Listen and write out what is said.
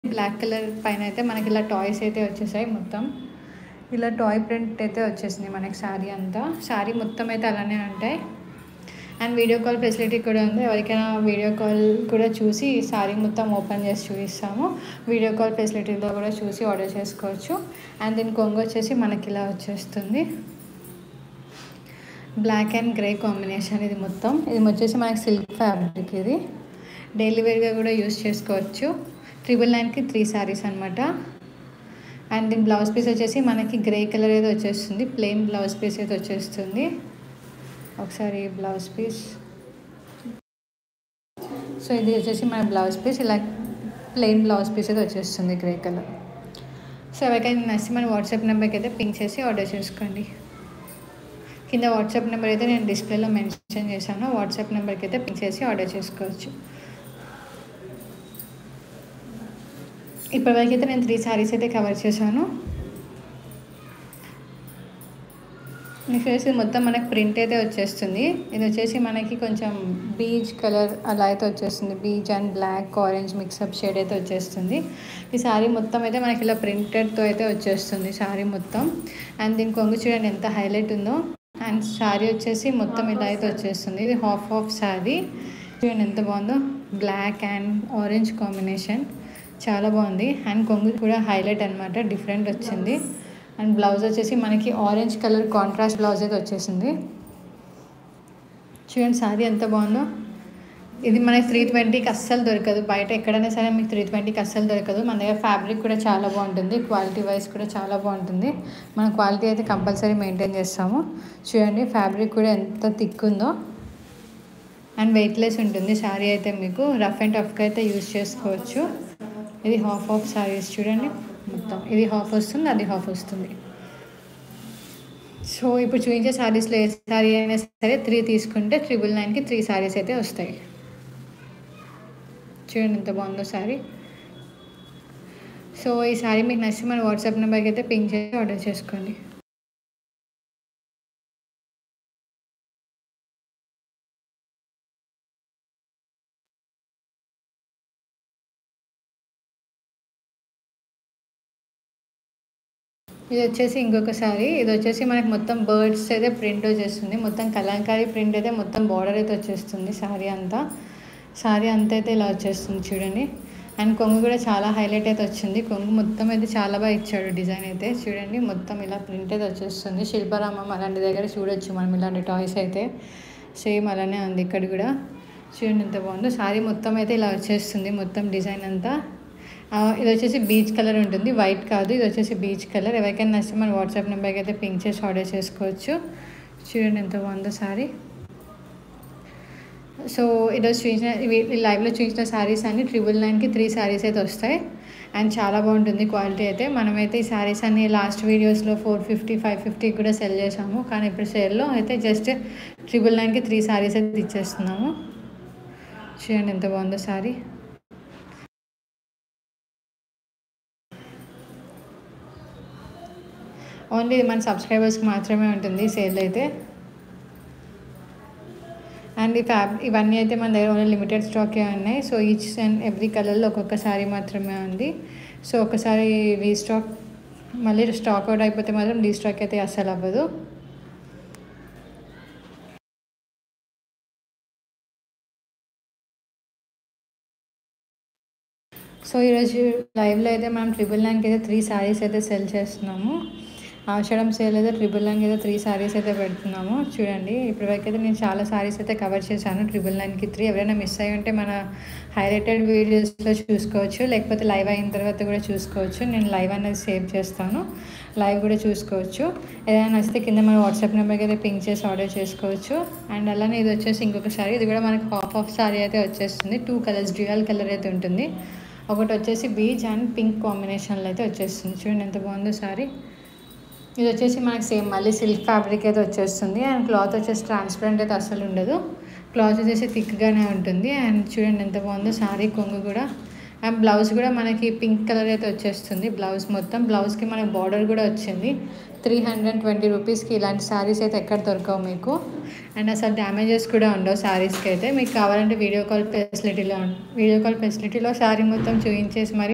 Black colour పైన అయితే మనకి ఇలా టాయ్స్ అయితే వచ్చేసాయి. మొత్తం ఇలా టాయ్ ప్రింట్ అయితే వచ్చేసింది మనకి శారీ అంతా. శారీ మొత్తం అయితే అలానే ఉంటాయి. అండ్ వీడియో కాల్ ఫెసిలిటీ కూడా ఉంది. ఎవరికైనా వీడియో కాల్ కూడా చూసి శారీ మొత్తం ఓపెన్ చేసి చూపిస్తాము. వీడియో కాల్ ఫెసిలిటీలో కూడా చూసి ఆర్డర్ చేసుకోవచ్చు. అండ్ దీని కొంగు వచ్చేసి మనకి ఇలా వచ్చేస్తుంది. బ్లాక్ అండ్ గ్రే కాంబినేషన్ ఇది మొత్తం. ఇది వచ్చేసి మనకి సిల్క్ ఫ్యాబ్రిక్. ఇది డైలీ వేర్గా కూడా యూస్ చేసుకోవచ్చు. 999కి 3 శారీస్ అనమాట. అండ్ దీని బ్లౌజ్ పీస్ వచ్చేసి మనకి గ్రే కలర్ అయితే వచ్చేస్తుంది. ప్లెయిన్ బ్లౌజ్ పీస్ అయితే వచ్చేస్తుంది. ఒకసారి బ్లౌజ్ పీస్. సో ఇది వచ్చేసి మన బ్లౌజ్ పీస్. ఇలా ప్లెయిన్ బ్లౌజ్ పీస్ అయితే వచ్చేస్తుంది గ్రే కలర్. సో ఎవరికైనా నచ్చి మన వాట్సాప్ నెంబర్కి అయితే పింక్ చేసి ఆర్డర్ చేసుకోండి. కింద వాట్సాప్ నెంబర్ అయితే నేను డిస్ప్లేలో మెన్షన్ చేశాను. వాట్సాప్ నెంబర్కి అయితే పింక్ చేసి ఆర్డర్ చేసుకోవచ్చు. ఇప్పటివరకు అయితే నేను 3 శారీస్ అయితే కవర్ చేశాను. నెక్స్ట్ వచ్చేసి మొత్తం మనకి ప్రింట్ అయితే వచ్చేస్తుంది. ఇది వచ్చేసి మనకి కొంచెం బీజ్ కలర్ అలా అయితే వచ్చేస్తుంది. Beige and black orange mix up shade అయితే వచ్చేస్తుంది. ఈ శారీ మొత్తం అయితే మనకి ఇలా ప్రింటెడ్తో అయితే వచ్చేస్తుంది శారీ మొత్తం. అండ్ దీని కొంగు చూడండి ఎంత హైలైట్ ఉందో. అండ్ శారీ వచ్చేసి మొత్తం ఇలా అయితే వచ్చేస్తుంది. ఇది హాఫ్ శారీ. చూడండి ఎంత బాగుందో. బ్లాక్ అండ్ ఆరెంజ్ కాంబినేషన్ చాలా బాగుంది. అండ్ కొంగు కూడా హైలైట్ అనమాట, డిఫరెంట్ వచ్చింది. అండ్ బ్లౌజ్ వచ్చేసి మనకి ఆరెంజ్ కలర్ కాంట్రాస్ట్ బ్లౌజ్ అయితే వచ్చేసింది. చూడండి శారీ ఎంత బాగుందో. ఇది మనకి 320కి అస్సలు దొరకదు. బయట ఎక్కడైనా సరే మీకు 320కి అస్సలు దొరకదు. మన దగ్గర ఫ్యాబ్రిక్ కూడా చాలా బాగుంటుంది. క్వాలిటీ వైజ్ కూడా చాలా బాగుంటుంది. మన క్వాలిటీ అయితే కంపల్సరీ మెయింటైన్ చేస్తాము. చూడండి ఫ్యాబ్రిక్ కూడా ఎంత థిక్ ఉందో. అండ్ వెయిట్లెస్ ఉంటుంది శారీ అయితే. మీకు రఫ్ అండ్ టఫ్గా అయితే యూజ్ చేసుకోవచ్చు. ఇది హాఫ్ శారీస్ చూడండి మొత్తం. ఇది హాఫ్ వస్తుంది, అది హాఫ్ వస్తుంది. సో ఇప్పుడు చూపించే శారీస్లో ఏ శారీ అయినా సరే 3 తీసుకుంటే 999కి 3 శారీస్ అయితే వస్తాయి. చూడండి ఎంత బాగుందో శారీ. సో ఈ శారీ మీకు నచ్చి మన వాట్సాప్ నెంబర్కి అయితే పింక్ చేసి ఆర్డర్ చేసుకోండి. ఇది వచ్చేసి ఇంకొక శారీ. ఇది వచ్చేసి మనకి మొత్తం బర్డ్స్ అయితే ప్రింట్ వచ్చేస్తుంది. మొత్తం కలంకారీ ప్రింట్ అయితే మొత్తం బార్డర్ అయితే వచ్చేస్తుంది శారీ అంతా. శారీ అంతా అయితే ఇలా వచ్చేస్తుంది చూడండి. అండ్ కొంగు కూడా చాలా హైలైట్ అయితే వచ్చింది. కొంగు మొత్తం అయితే చాలా బాగా ఇచ్చాడు డిజైన్ అయితే. చూడండి మొత్తం ఇలా ప్రింట్ అయితే వచ్చేస్తుంది. శిల్పారామం అలాంటి దగ్గర చూడొచ్చు మనం ఇలాంటి టాయ్స్ అయితే. సేమ్ అలానే ఉంది ఇక్కడ కూడా. చూడండి ఎంత బాగుందో. శారీ మొత్తం అయితే ఇలా వచ్చేస్తుంది. మొత్తం డిజైన్ అంతా. ఇది వచ్చేసి బీచ్ కలర్ ఉంటుంది, వైట్ కాదు. ఇది వచ్చేసి బీచ్ కలర్. ఎవరికైనా నచ్చితే మన వాట్సాప్ నెంబర్కి అయితే పింక్ చేసి ఆర్డర్ చేసుకోవచ్చు. చూడండి ఎంత బాగుందో శారీ. సో ఈరోజు చూసిన లైవ్లో చూసిన శారీస్ అన్ని 999కి 3 శారీస్ అయితే వస్తాయి. అండ్ చాలా బాగుంటుంది క్వాలిటీ అయితే. మనమైతే ఈ శారీస్ అన్ని లాస్ట్ వీడియోస్లో 450, 550 కూడా సెల్ చేసాము. కానీ ఇప్పుడు సేల్లో అయితే జస్ట్ 999కి 3 శారీస్ అయితే ఇచ్చేస్తున్నాము. చూడండి ఎంత బాగుందో శారీ. ఓన్లీ మన సబ్స్క్రైబర్స్కి మాత్రమే ఉంటుంది సేల్ అయితే. అండ్ ఇవన్నీ అయితే మన దగ్గర ఓన్లీ లిమిటెడ్ స్టాకే ఉన్నాయి. సో ఈచ్ అండ్ ఎవ్రీ కలర్లో ఒక్కొక్క శారీ మాత్రమే ఉంది. సో ఒకసారి రీస్టాక్ మళ్ళీ స్టాక్ అవుట్ అయిపోతే మాత్రం రీస్టాక్ అయితే అస్సలు అవ్వదు. సో ఈరోజు లైవ్లో అయితే మనం 999కి అయితే 3 శారీస్ అయితే సెల్ చేస్తున్నాము. ఆషాఢం సేల్ అయితే 999కి అయితే 3 శారీస్ అయితే పెడుతున్నాము. చూడండి ఇప్పటివరకు అయితే నేను చాలా శారీస్ అయితే కవర్ చేశాను 999కి 3. ఎవరైనా మిస్ అయ్యి ఉంటే మన హైలైటెడ్ వీడియోస్లో చూసుకోవచ్చు, లేకపోతే లైవ్ అయిన తర్వాత కూడా చూసుకోవచ్చు. నేను లైవ్ అనేది సేవ్ చేస్తాను, లైవ్ కూడా చూసుకోవచ్చు. ఏదైనా నచ్చితే కింద మన వాట్సాప్ నెంబర్కి అయితే పింక్ చేసి ఆర్డర్ చేసుకోవచ్చు. అండ్ అలానే ఇది వచ్చేసి ఇంకొక శారీ. ఇది కూడా మనకి హాఫ్ శారీ అయితే వచ్చేస్తుంది. 2 కలర్స్ డ్యూయల్ కలర్ అయితే ఉంటుంది. ఒకటి వచ్చేసి బీచ్ అండ్ పింక్ కాంబినేషన్లో అయితే వచ్చేస్తుంది. చూడండి ఎంత బాగుందో శారీ. ఇది వచ్చేసి మనకి సేమ్ మళ్ళీ సిల్క్ ఫ్యాబ్రిక్ అయితే వచ్చేస్తుంది. అండ్ క్లాత్ వచ్చేసి ట్రాన్స్పరెంట్ అయితే అస్సలు ఉండదు. క్లాత్ వచ్చేసి థిక్గానే ఉంటుంది. అండ్ చూడండి ఎంత బాగుందో శారీ. కొంగు కూడా అండ్ బ్లౌజ్ కూడా మనకి పింక్ కలర్ అయితే వచ్చేస్తుంది. బ్లౌజ్ మొత్తం బ్లౌజ్కి మనకి బార్డర్ కూడా వచ్చింది. 320 రూపీస్కి ఇలాంటి శారీస్ అయితే ఎక్కడ దొరకవు మీకు. అండ్ అసలు డ్యామేజెస్ కూడా ఉండవు శారీస్కి అయితే. మీకు కావాలంటే వీడియో కాల్ ఫెసిలిటీలో శారీ మొత్తం చూపించేసి మరి